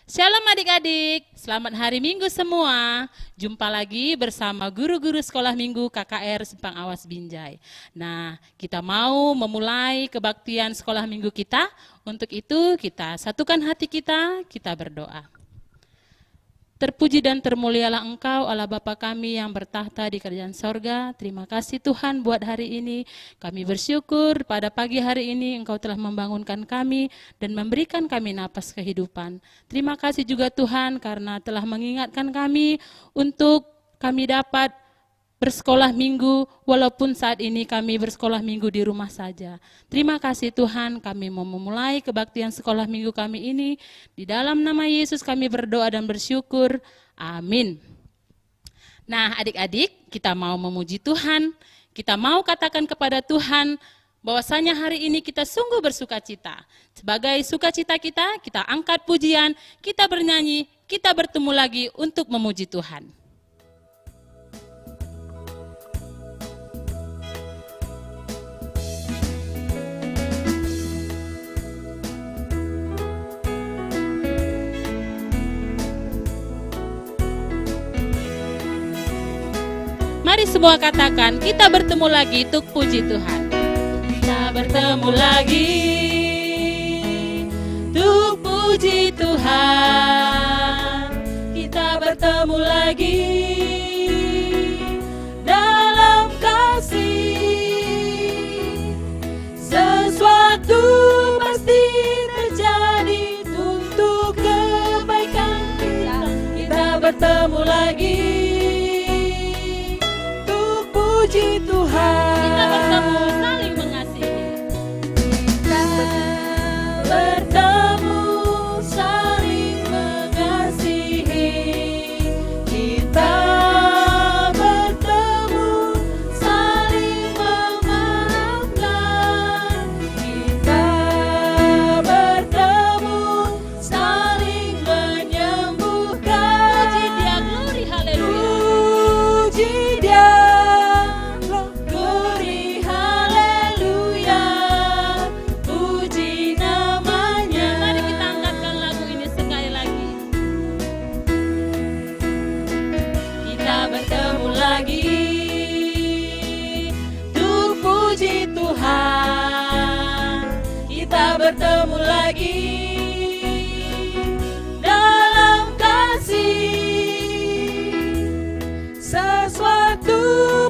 Shalom adik-adik, selamat hari Minggu semua. Jumpa lagi bersama guru-guru sekolah minggu KKR Simpang Awas Binjai. Nah, kita mau memulai kebaktian sekolah minggu kita. Untuk itu kita satukan hati kita berdoa. Terpuji dan termulialah Engkau Allah Bapa kami yang bertahta di kerajaan sorga. Terima kasih Tuhan buat hari ini. Kami bersyukur pada pagi hari ini Engkau telah membangunkan kami dan memberikan kami napas kehidupan. Terima kasih juga Tuhan karena telah mengingatkan kami untuk kami dapat bersekolah minggu, walaupun saat ini kami bersekolah minggu di rumah saja. Terima kasih Tuhan, kami mau memulai kebaktian sekolah minggu kami ini. Di dalam nama Yesus kami berdoa dan bersyukur. Amin. Nah adik-adik, kita mau memuji Tuhan. Kita mau katakan kepada Tuhan, bahwasanya hari ini kita sungguh bersuka cita. Sebagai sukacita kita angkat pujian, kita bernyanyi, kita bertemu lagi untuk memuji Tuhan. Mari semua katakan, kita bertemu lagi untuk puji Tuhan. Kita bertemu lagi untuk puji Tuhan. Kita bertemu lagi dalam kasih. Sesuatu pasti terjadi untuk kebaikan kita. Kita bertemu lagi. Puji Tuhan. Kita bertemu saling mengasihi. Kita bertemu saling mengasihi. Kita bertemu saling memaafkan. Kita bertemu saling menyembuhkan. Puji Dia, glory, haleluya. Puji Dia. Bertemu lagi dalam kasih. Sesuatu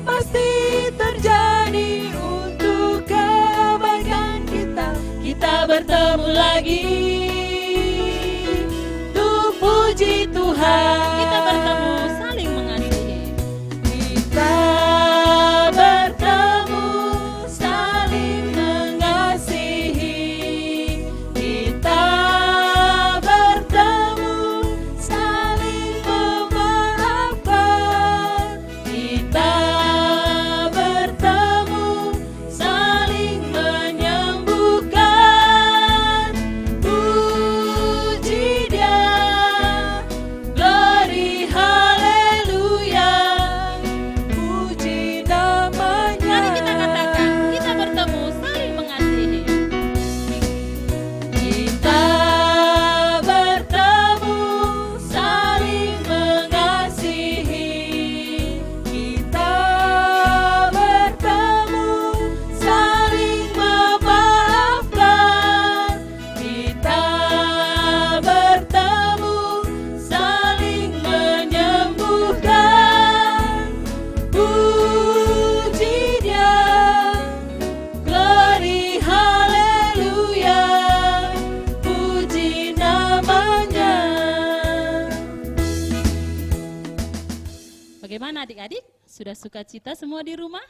pasti terjadi untuk kebaikan kita. Kita bertemu lagi untuk puji Tuhan. Kita bertemu saling mengasihi. Kita bertemu saling mengasihi. Kita bertemu saling memaafkan. Kita bertemu saling menyembuhkan. Puji Dia, glory, haleluya. Puji namanya. Mari kita katakan, kita bertemu saling mengasihi. Kita bertemu saling mengasihi. Kita bertemu saling memaafkan. Kita bertemu saling menyembuhkan. Puji Dia, glory, haleluya. Puji namanya. Bagaimana adik-adik? Sudah sukacita semua di rumah?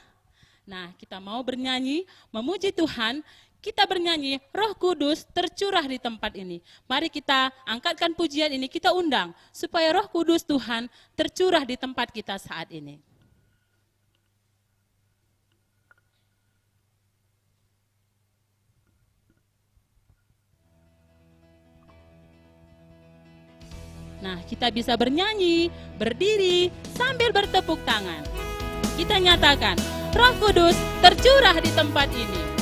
Nah, kita mau bernyanyi, memuji Tuhan. Kita bernyanyi, Roh Kudus tercurah di tempat ini. Mari kita angkatkan pujian ini, kita undang supaya Roh Kudus Tuhan tercurah di tempat kita saat ini. Nah, kita bisa bernyanyi, berdiri, sambil bertepuk tangan. Kita nyatakan, Roh Kudus tercurah di tempat ini.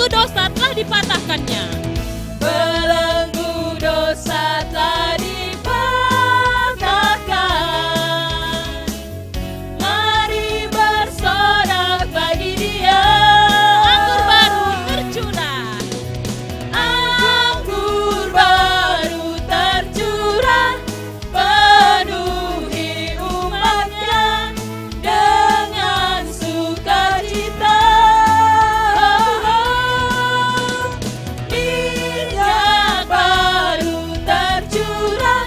dosa telah dipatahkannya. Belenggu dosa telah dipatahkan. Mari bersorak bagi Dia. Anggur baru tercurah. Anggur baru tercurah, penuhi umatnya dengan sukacita. Minyak baru tercurah,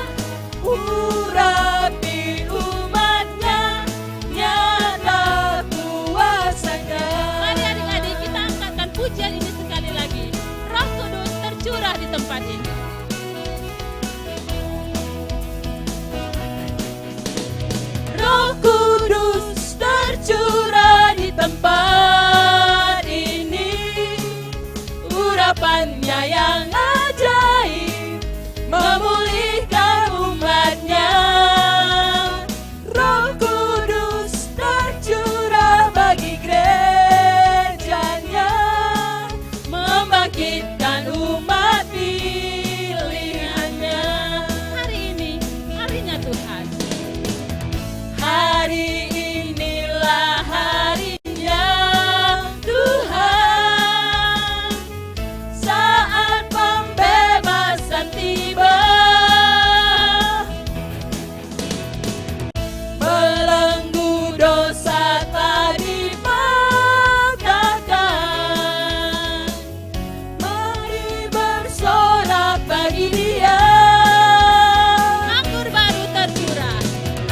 urapi umatnya, nyata kuasanya. Mari adik-adik kita angkatkan pujian ini sekali lagi. Roh Kudus tercurah di tempat ini. Roh Kudus tercurah di tempat ini, urapannya yang ajaib memulihkan umatnya. Roh Kudus tercurah bagi gerejanya, membangkitkan umat pilihannya. Hari ini harinya Tuhan. Hari inilah harinya Tuhan, saat pembebasan tiba. Belenggu dosa telah dipatahkan. Mari bersorak bagi Dia. Anggur baru tercurah.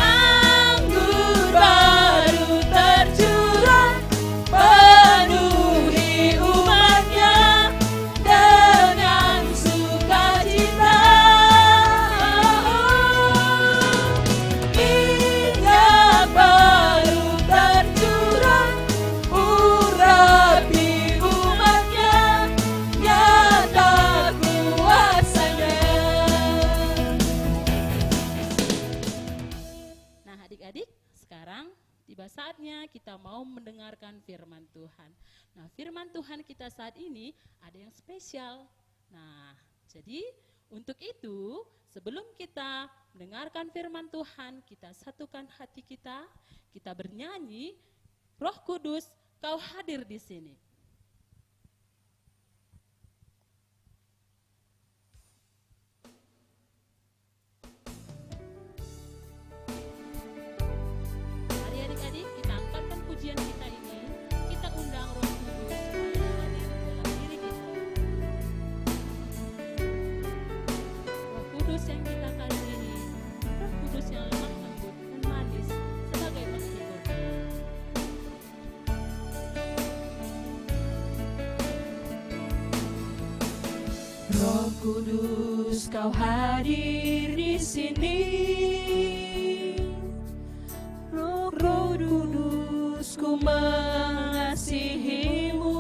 Anggur baru tercurah, penuhi umatnya dengan sukacita. Minyak baru tercurah, urapi umatnya, nyata kuasanya. Nah adik-adik, sekarang tiba saatnya kita mau mendengarkan firman Tuhan. Nah firman Tuhan kita saat ini ada yang spesial. Nah jadi untuk itu sebelum kita mendengarkan firman Tuhan, kita satukan hati kita bernyanyi, Roh Kudus Kau hadir di sini. Mari adik-adik kita angkatkan pujian kita ini, kita undang Roh Kudus supaya hadir dalam diri kita. Roh Kudus yang kita kasihi, Roh Kudus yang lemah lembut dan manis sebagai penghibur. Roh Kudus Kau hadir di sini. Roh Kudus ku mengasihimu.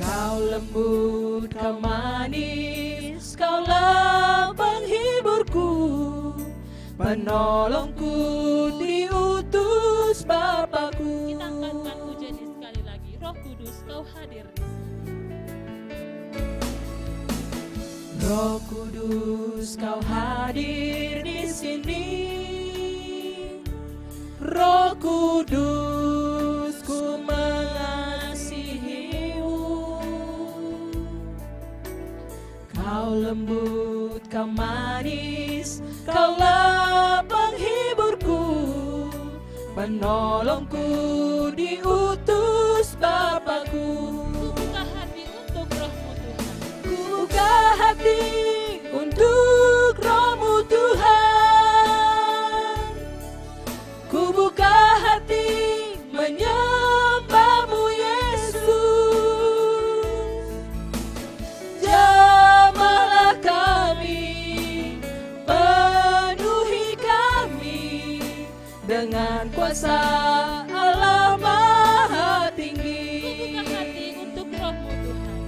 Kau lembut, Kau manis, Kaulah penghiburku, penolongku diutus Bapakku. Kita angkatkan pujian ini sekali lagi, Roh Kudus Kau hadir di sini. Roh Kudus Kau hadir di sini. Roh Kudus ku mengasihimu. Kau lembut, Kau manis, Kaulah penghiburku, penolongku diutus Bapakku. Buka hati untuk Roh-Mu Tuhan. Ku buka hati untuk Roh-Mu Tuhan. Ku buka hati menyembah-Mu Yesus. Jamahlah kami, penuhi kami dengan kuasa Allah Maha Tinggi. Buka hati untuk Roh-Mu Tuhan.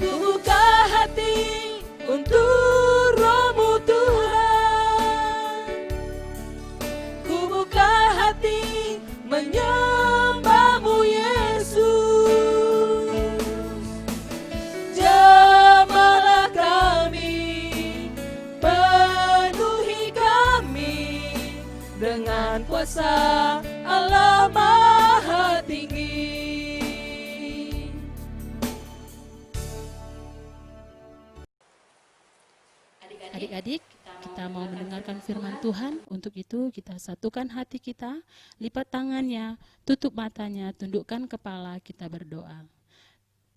Ku buka hati untuk firman Tuhan. Untuk itu kita satukan hati kita, lipat tangannya, tutup matanya, tundukkan kepala, kita berdoa.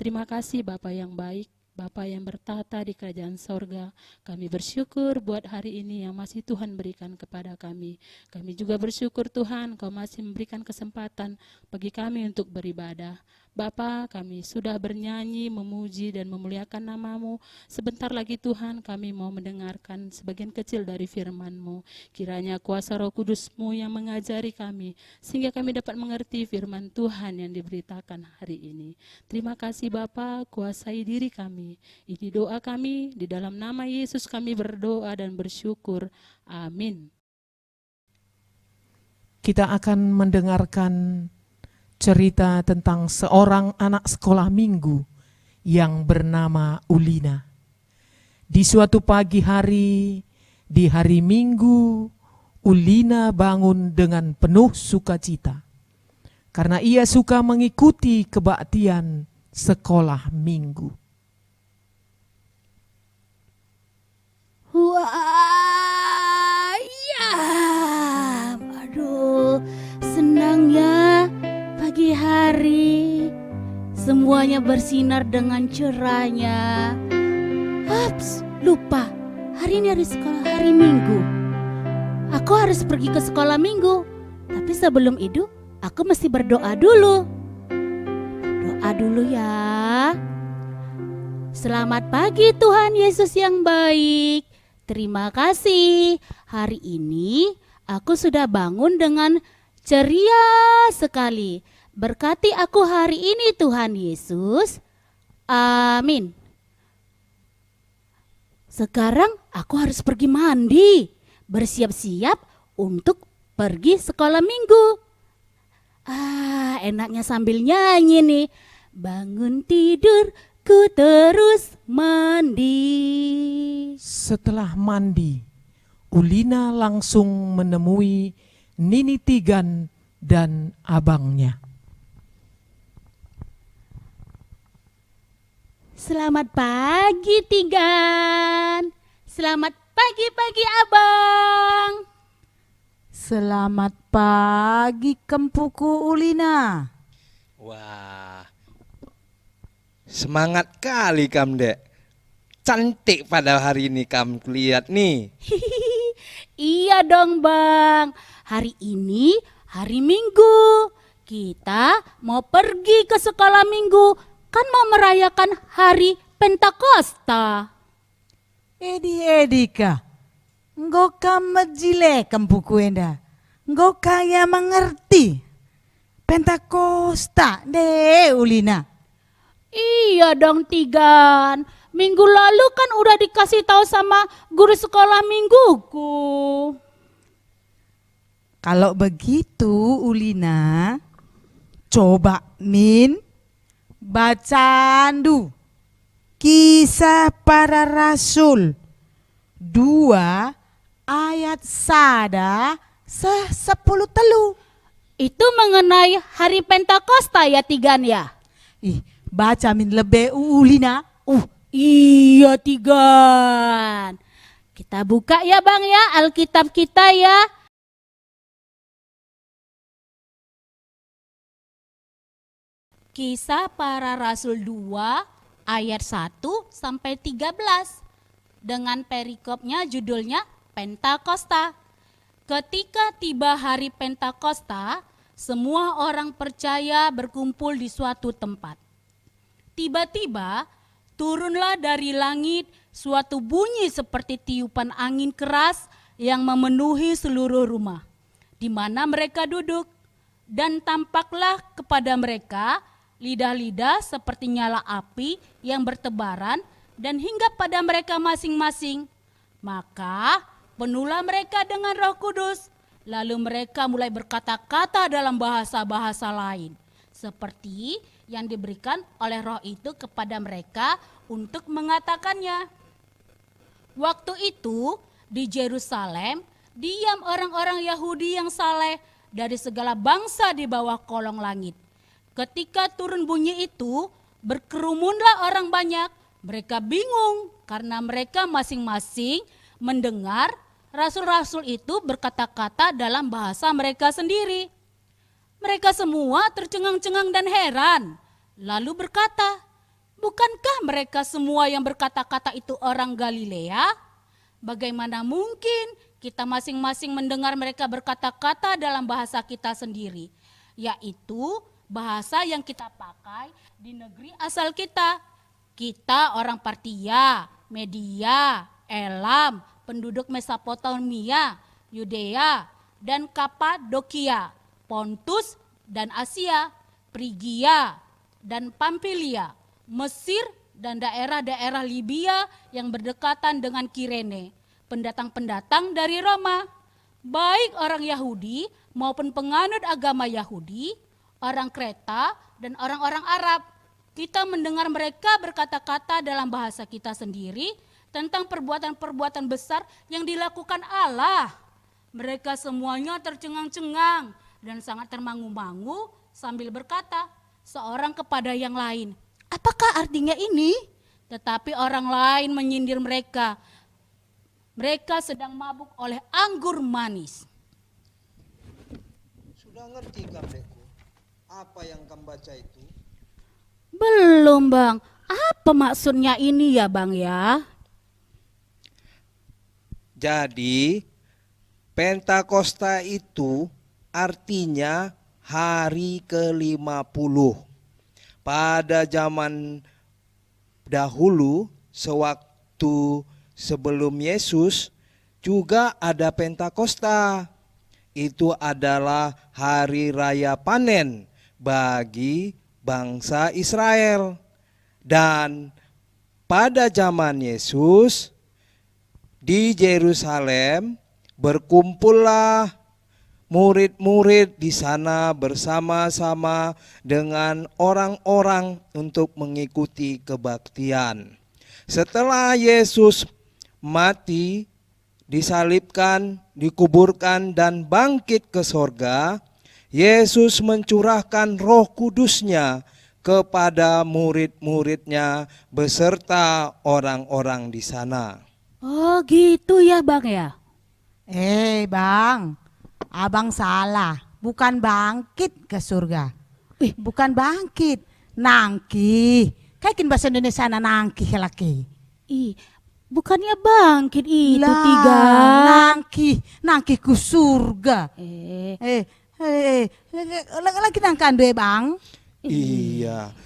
Terima kasih Bapa yang baik, Bapa yang bertata di kerajaan sorga. Kami bersyukur buat hari ini yang masih Tuhan berikan kepada kami. Kami juga bersyukur Tuhan, Kau masih memberikan kesempatan bagi kami untuk beribadah. Bapa, kami sudah bernyanyi, memuji dan memuliakan nama-Mu. Sebentar lagi Tuhan, kami mau mendengarkan sebagian kecil dari firman-Mu. Kiranya kuasa Roh Kudus-Mu yang mengajari kami, sehingga kami dapat mengerti firman Tuhan yang diberitakan hari ini. Terima kasih Bapa, kuasai diri kami. Ini doa kami, di dalam nama Yesus kami berdoa dan bersyukur. Amin. Kita akan mendengarkan cerita tentang seorang anak sekolah minggu yang bernama Ulina. Di suatu pagi hari, di hari Minggu, Ulina bangun dengan penuh sukacita karena ia suka mengikuti kebaktian sekolah minggu. Wah, ya, aduh, senang ya. Pagi hari semuanya bersinar dengan cerahnya. Ups, lupa, hari ini hari sekolah, hari Minggu. Aku harus pergi ke sekolah Minggu. Tapi sebelum itu, aku mesti berdoa dulu. Doa dulu ya. Selamat pagi Tuhan Yesus yang baik. Terima kasih. Hari ini aku sudah bangun dengan ceria sekali. Berkati aku hari ini Tuhan Yesus. Amin. Sekarang aku harus pergi mandi, bersiap-siap untuk pergi sekolah minggu. Enaknya sambil nyanyi nih. Bangun tidur, ku terus mandi. Setelah mandi, Ulina langsung menemui Nini Tigan dan abangnya. Selamat pagi Tigan. Selamat pagi abang. Selamat pagi Kempuku Ulina. Wah, semangat kali Kam Dek. Cantik pada hari ini Kam, lihat nih. Iya dong bang. Hari ini hari Minggu. Kita mau pergi ke sekolah Minggu. Kan mau merayakan hari Pentakosta. Edika, engkau kamejile Kempuku enda. Engkau kaya mengerti. Pentakosta deh Ulina. Iya dong Tigan. Minggu lalu kan udah dikasih tahu sama guru sekolah mingguku. Kalau begitu Ulina, coba Min bacandu Kisah Para Rasul 2 ayat sada 10 telu. Itu mengenai hari Pentakosta ya Tigan ya? Baca Min lebih Ulina. Iya Tigan. Kita buka ya Bang ya Alkitab kita ya. Kisah Para Rasul 2 ayat 1 sampai 13 dengan perikopnya judulnya Pentakosta. Ketika tiba hari Pentakosta, semua orang percaya berkumpul di suatu tempat. Tiba-tiba turunlah dari langit suatu bunyi seperti tiupan angin keras yang memenuhi seluruh rumah di mana mereka duduk, dan tampaklah kepada mereka lidah-lidah seperti nyala api yang bertebaran dan hinggap pada mereka masing-masing. Maka penuhlah mereka dengan Roh Kudus, lalu mereka mulai berkata-kata dalam bahasa-bahasa lain, seperti yang diberikan oleh Roh itu kepada mereka untuk mengatakannya. Waktu itu di Yerusalem diam orang-orang Yahudi yang saleh dari segala bangsa di bawah kolong langit. Ketika turun bunyi itu, berkerumunlah orang banyak. Mereka bingung karena mereka masing-masing mendengar rasul-rasul itu berkata-kata dalam bahasa mereka sendiri. Mereka semua tercengang-cengang dan heran, lalu berkata, "Bukankah mereka semua yang berkata-kata itu orang Galilea? Bagaimana mungkin kita masing-masing mendengar mereka berkata-kata dalam bahasa kita sendiri, yaitu bahasa yang kita pakai di negeri asal kita. Kita orang Partia, Media, Elam, penduduk Mesopotamia, Yudea, dan Kapadokia, Pontus dan Asia, Frigia dan Pamfilia, Mesir dan daerah-daerah Libya yang berdekatan dengan Kirene, pendatang-pendatang dari Roma, baik orang Yahudi maupun penganut agama Yahudi, orang Kreta dan orang-orang Arab. Kita mendengar mereka berkata-kata dalam bahasa kita sendiri tentang perbuatan-perbuatan besar yang dilakukan Allah. Mereka semuanya tercengang-cengang dan sangat termangu-mangu sambil berkata, seorang kepada yang lain, "Apakah artinya ini?" Tetapi orang lain menyindir mereka. Mereka sedang mabuk oleh anggur manis. Sudah ngerti kan, Dekku? Apa yang kamu baca itu? Belum, Bang. Apa maksudnya ini ya, Bang ya? Jadi Pentakosta itu artinya hari ke-50. Pada zaman dahulu, sewaktu sebelum Yesus, juga ada Pentakosta. Itu adalah hari raya panen bagi bangsa Israel. Dan pada zaman Yesus, di Yerusalem berkumpullah murid-murid di sana bersama-sama dengan orang-orang untuk mengikuti kebaktian. Setelah Yesus mati, disalibkan, dikuburkan, dan bangkit ke sorga, Yesus mencurahkan Roh Kudus-Nya kepada murid-muridnya beserta orang-orang di sana. Oh gitu ya, Bang ya? Bang, abang salah. Bukan bangkit ke surga. Bukan bangkit, nangki. Kayak bahasa Indonesia nangki laki. Bukannya bangkit itu Lah, tiga. nangki ku surga. Lagi nangkan deh bang. Iya.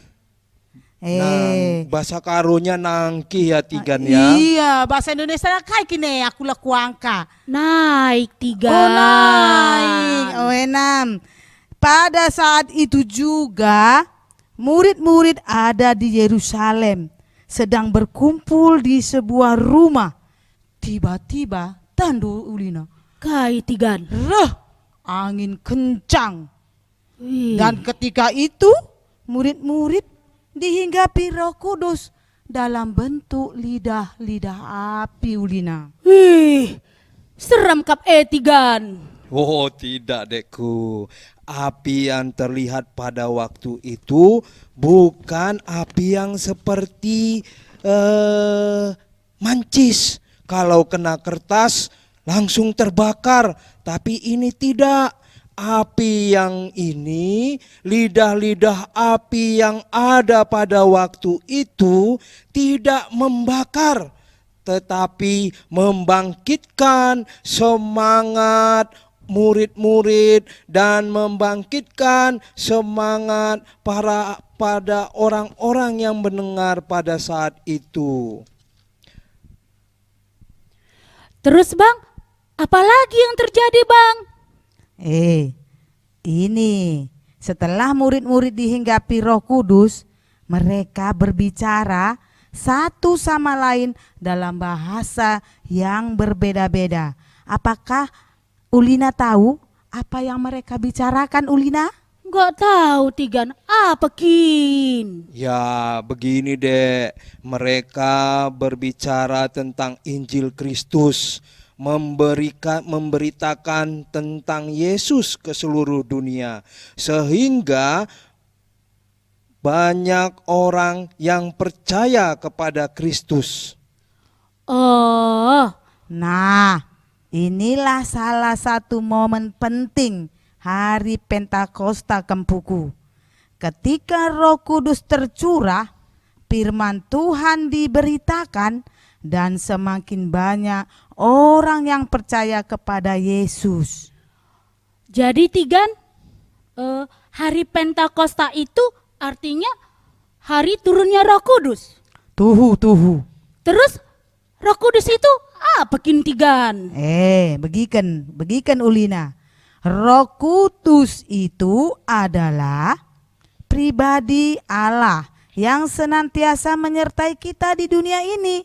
Nang, bahasa karunya nangki ya Tigan ya. Iya, bahasa Indonesia kayak gini aku laku angka. Naik tiga. Oh naik, enam. Pada saat itu juga murid-murid ada di Yerusalem sedang berkumpul di sebuah rumah. Tiba-tiba tandu ulina. Kai tigan. Angin kencang. Wih. Dan ketika itu murid-murid dihinggapi Roh Kudus dalam bentuk lidah-lidah api ulina. Wih, seram kap tigan. Oh tidak Dekku. Api yang terlihat pada waktu itu bukan api yang seperti mancis. Kalau kena kertas langsung terbakar. Tapi ini tidak. Api yang ini, lidah-lidah api yang ada pada waktu itu tidak membakar, tetapi membangkitkan semangat murid-murid dan membangkitkan semangat pada orang-orang yang mendengar pada saat itu. Terus Bang, apalagi yang terjadi Bang? Ini setelah murid-murid dihinggapi Roh Kudus, mereka berbicara satu sama lain dalam bahasa yang berbeda-beda. Apakah Ulina tahu apa yang mereka bicarakan, Ulina? Enggak tahu Tigan, apa kin? Ya begini dek, mereka berbicara tentang Injil Kristus, memberitakan tentang Yesus ke seluruh dunia, sehingga banyak orang yang percaya kepada Kristus. Nah, Inilah salah satu momen penting hari Pentakosta Kempuku. Ketika Roh Kudus tercurah, firman Tuhan diberitakan dan semakin banyak orang yang percaya kepada Yesus. Jadi Tigan, hari Pentakosta itu artinya hari turunnya Roh Kudus. Tuhu. Terus Roh Kudus itu apa Tigan? Begikan Ulina. Roh Kudus itu adalah pribadi Allah yang senantiasa menyertai kita di dunia ini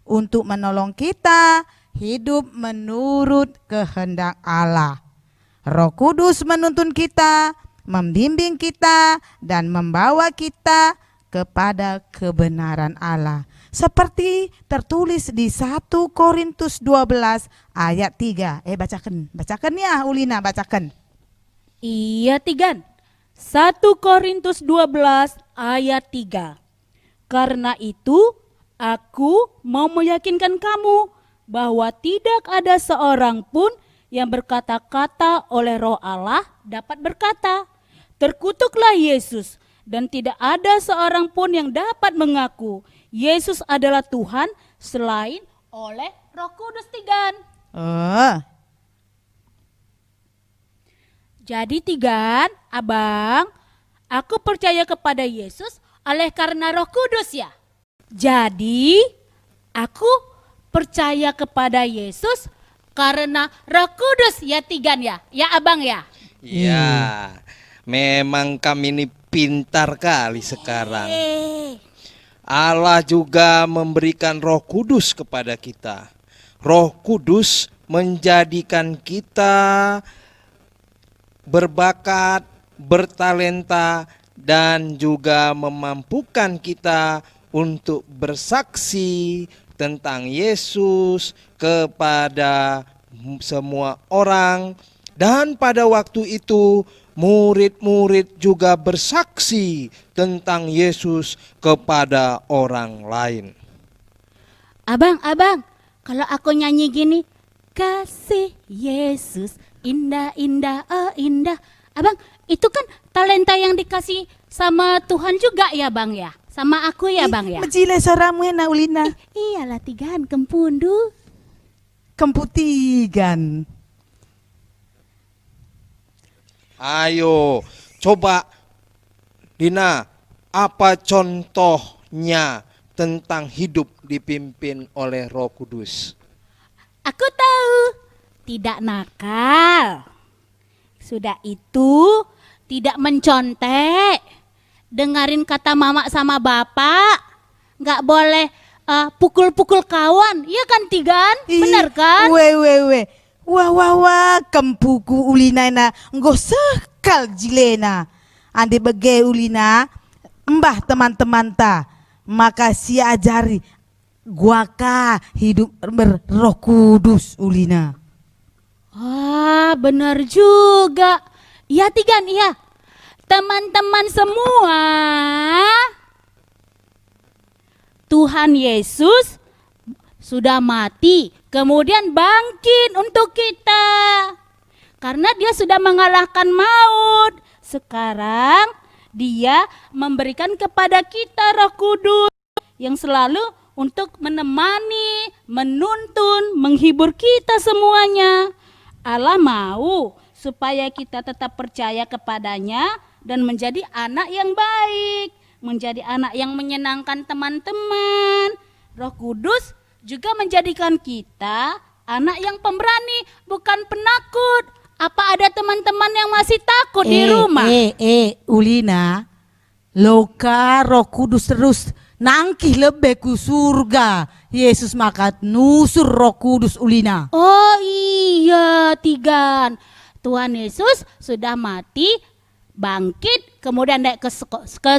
untuk menolong kita hidup menurut kehendak Allah. Roh Kudus menuntun kita, membimbing kita, dan membawa kita kepada kebenaran Allah. Seperti tertulis di 1 Korintus 12 ayat 3. Bacakan ya Ulina, bacakan. Iya Tigan, 1 Korintus 12 ayat 3. Karena itu aku mau meyakinkan kamu bahwa tidak ada seorang pun yang berkata-kata oleh Roh Allah dapat berkata, terkutuklah Yesus, dan tidak ada seorang pun yang dapat mengaku Yesus adalah Tuhan selain oleh Roh Kudus Tigan. Jadi Tigan, Abang, aku percaya kepada Yesus oleh karena Roh Kudus ya. Jadi aku percaya kepada Yesus karena Roh Kudus ya Tigan ya. Ya Abang ya. Ya, memang kami ini pintar kali sekarang. Allah juga memberikan Roh Kudus kepada kita. Roh Kudus menjadikan kita berbakat, bertalenta, dan juga memampukan kita untuk bersaksi tentang Yesus kepada semua orang. Dan pada waktu itu murid-murid juga bersaksi tentang Yesus kepada orang lain. Abang, kalau aku nyanyi gini, kasih Yesus indah, indah, oh indah. Abang, itu kan talenta yang dikasih sama Tuhan juga ya Bang ya? Sama aku ya Bang ya? Mejile soramu na Ulina. Iyalah Tigan, kempundu. Kemputigan. Ayo, coba Dina, apa contohnya tentang hidup dipimpin oleh Roh Kudus? Aku tahu, tidak nakal. Sudah itu, tidak mencontek. Dengarin kata mama sama bapak. Nggak boleh pukul-pukul kawan. Iya kan Tigan? Bener kan? We. Wah, kempuku Ulina na nggo sekal jilena. Ande bege Ulina, mbah teman-teman ta, maka si ajari guaka hidup berroh kudus Ulina. Benar juga. Iya Tigan, iya. Teman-teman semua, Tuhan Yesus sudah mati, kemudian bangkit untuk kita. Karena dia sudah mengalahkan maut. Sekarang dia memberikan kepada kita Roh Kudus yang selalu untuk menemani, menuntun, menghibur kita semuanya. Allah mau supaya kita tetap percaya kepadanya dan menjadi anak yang baik, menjadi anak yang menyenangkan teman-teman. Roh Kudus juga menjadikan kita anak yang pemberani, bukan penakut. Apa ada teman-teman yang masih takut di rumah? Ulina, loka Roh Kudus terus nangkih lebih ku surga. Yesus maka nusur Roh Kudus Ulina. Oh iya Tigan, Tuhan Yesus sudah mati, bangkit, kemudian naik ke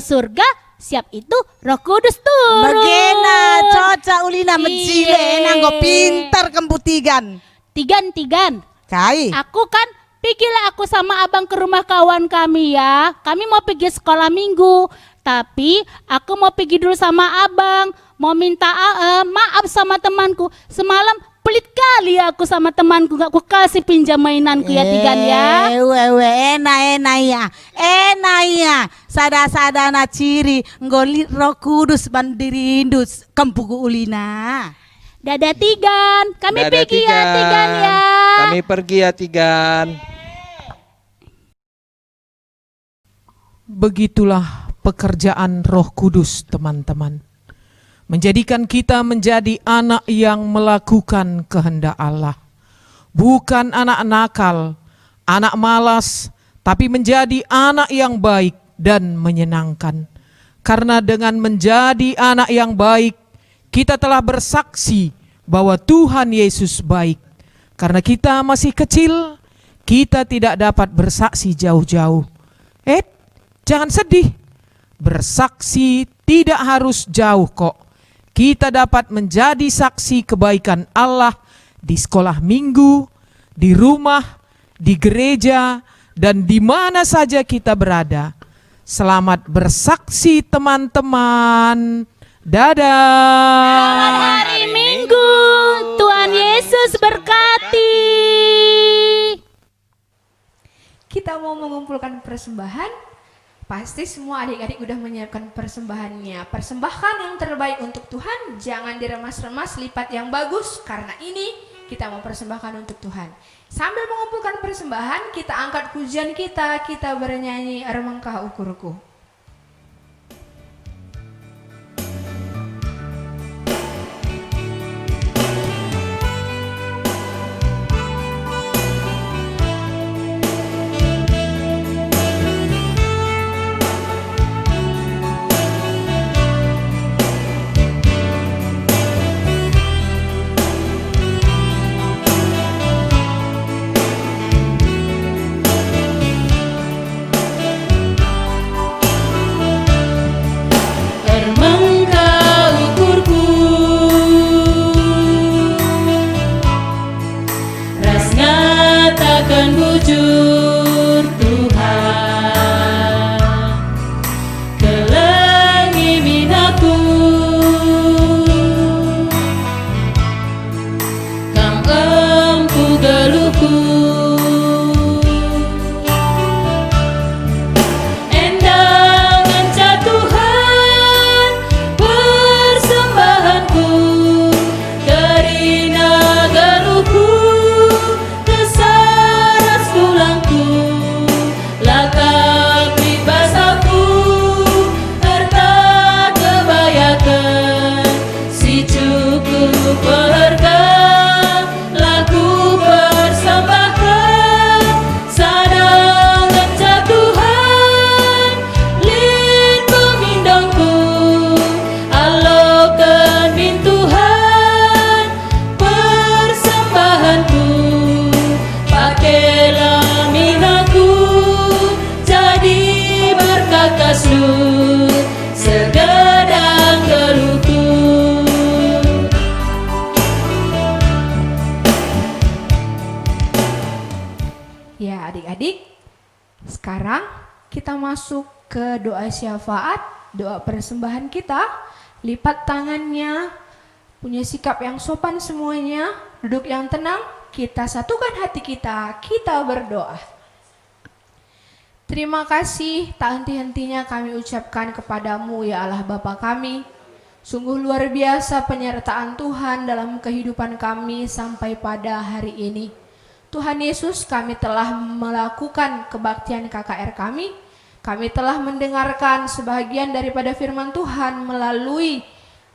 surga. Siap itu Roh Kudus turun. Bagena cocok Ulina mejile Iye. nanggo pintar kemputigan. Tigan. Kai. Aku kan pergilah aku sama abang ke rumah kawan kami ya. Kami mau pergi sekolah minggu. Tapi aku mau pergi dulu sama abang. Mau minta maaf sama temanku. Semalam pelit kali aku sama temanku, gak ku kasih pinjam mainanku ya Tigan ya. Enak ya. Enak ya. Sada-sadana ciri ngoli Roh Kudus bandirindus kempuku ulina. Dadah Tigan, kami Dadah, pergi ya Tigan ya. Kami pergi ya Tigan. Begitulah pekerjaan Roh Kudus, teman-teman. Menjadikan kita menjadi anak yang melakukan kehendak Allah. Bukan anak nakal, anak malas, tapi menjadi anak yang baik dan menyenangkan. Karena dengan menjadi anak yang baik, kita telah bersaksi bahwa Tuhan Yesus baik. Karena kita masih kecil, kita tidak dapat bersaksi jauh-jauh. Jangan sedih. Bersaksi tidak harus jauh kok. Kita dapat menjadi saksi kebaikan Allah di sekolah minggu, di rumah, di gereja, dan di mana saja kita berada. Selamat bersaksi teman-teman. Dadah. Selamat hari Minggu, Tuhan Yesus berkati. Kita mau mengumpulkan persembahan. Pasti semua adik-adik udah menyiapkan persembahannya. Persembahkan yang terbaik untuk Tuhan. Jangan diremas-remas, lipat yang bagus. Karena ini kita mau persembahkan untuk Tuhan. Sambil mengumpulkan persembahan, kita angkat pujian kita. Kita bernyanyi Armangkah Ukurku. Ya adik-adik, sekarang kita masuk ke doa syafaat, doa persembahan kita. Lipat tangannya, punya sikap yang sopan semuanya, duduk yang tenang, kita satukan hati kita berdoa. Terima kasih tak henti-hentinya kami ucapkan kepadamu ya Allah Bapa kami. Sungguh luar biasa penyertaan Tuhan dalam kehidupan kami sampai pada hari ini. Tuhan Yesus, kami telah melakukan kebaktian KKR kami. Kami telah mendengarkan sebagian daripada firman Tuhan melalui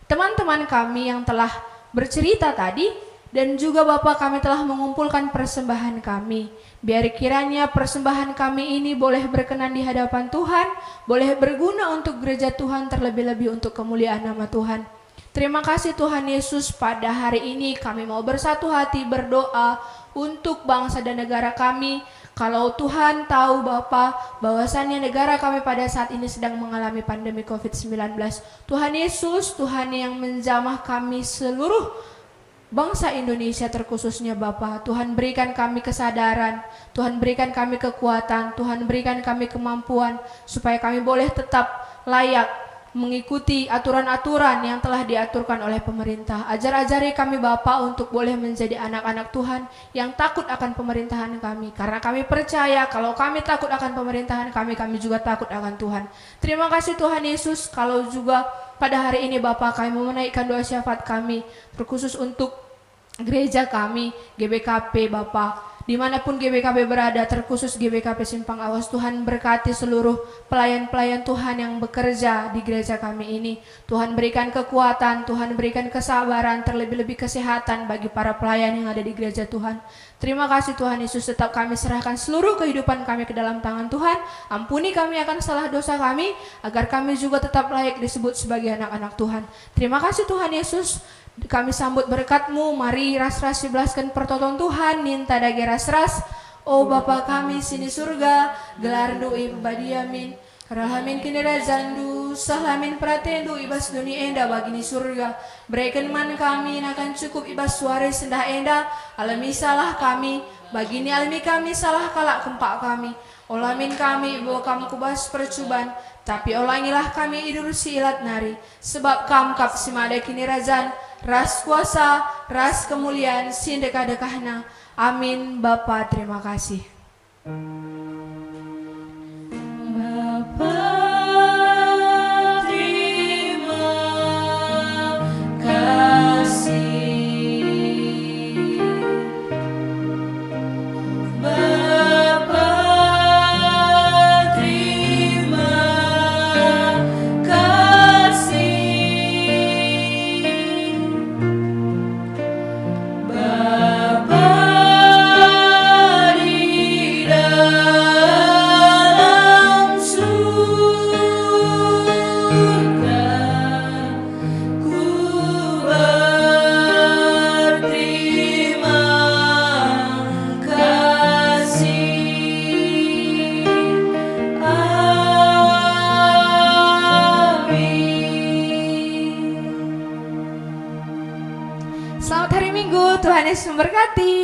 teman-teman kami yang telah bercerita tadi. Dan juga Bapak, kami telah mengumpulkan persembahan kami. Biar kiranya persembahan kami ini boleh berkenan di hadapan Tuhan, boleh berguna untuk gereja Tuhan, terlebih-lebih untuk kemuliaan nama Tuhan. Terima kasih Tuhan Yesus, pada hari ini kami mau bersatu hati berdoa untuk bangsa dan negara kami. Kalau Tuhan tahu Bapa bahwasannya negara kami pada saat ini sedang mengalami pandemi COVID-19. Tuhan Yesus, Tuhan yang menjamah kami seluruh bangsa Indonesia terkhususnya Bapa. Tuhan berikan kami kesadaran, Tuhan berikan kami kekuatan, Tuhan berikan kami kemampuan supaya kami boleh tetap layak mengikuti aturan-aturan yang telah diaturkan oleh pemerintah. Ajar-ajari kami Bapa untuk boleh menjadi anak-anak Tuhan yang takut akan pemerintahan kami. Karena kami percaya kalau kami takut akan pemerintahan kami, kami juga takut akan Tuhan. Terima kasih Tuhan Yesus, kalau juga pada hari ini Bapa kami menaikkan doa syafaat kami, terkhusus untuk gereja kami, GBKP Bapa. Dimanapun GBKP berada, terkhusus GBKP Simpang Awas, Tuhan berkati seluruh pelayan-pelayan Tuhan yang bekerja di gereja kami ini. Tuhan berikan kekuatan, Tuhan berikan kesabaran, terlebih-lebih kesehatan bagi para pelayan yang ada di gereja Tuhan. Terima kasih Tuhan Yesus, tetap kami serahkan seluruh kehidupan kami ke dalam tangan Tuhan. Ampuni kami akan salah dosa kami, agar kami juga tetap layak disebut sebagai anak-anak Tuhan. Terima kasih Tuhan Yesus. Kami sambut berkat-Mu, mari ras-ras dibelaskan pertolongan Tuhan, ninta dage ras-ras. Oh Bapa kami sini surga, gelar doi badiamin, rahamin kini razandu, sahlamin pratendu ibas dunia enda bagini surga. Berikan man kami akan cukup ibas suara sendah enda, alami salah kami, bagini alami kami salah kalak kempak kami. Olamin kami bawa kamu kubas percuban, tapi olangilah kami idur si ilat nari, sebab kam kap simada kini razan, ras kuasa, ras kemuliaan, sindekah-dekahna. Amin. Bapa, terima kasih. Bapa, terima kasih. Bapa, terima kasih. Bapa di dalam surga, ku berterima kasih. Amin. Selamat hari Minggu, Tuhan Yesus memberkati.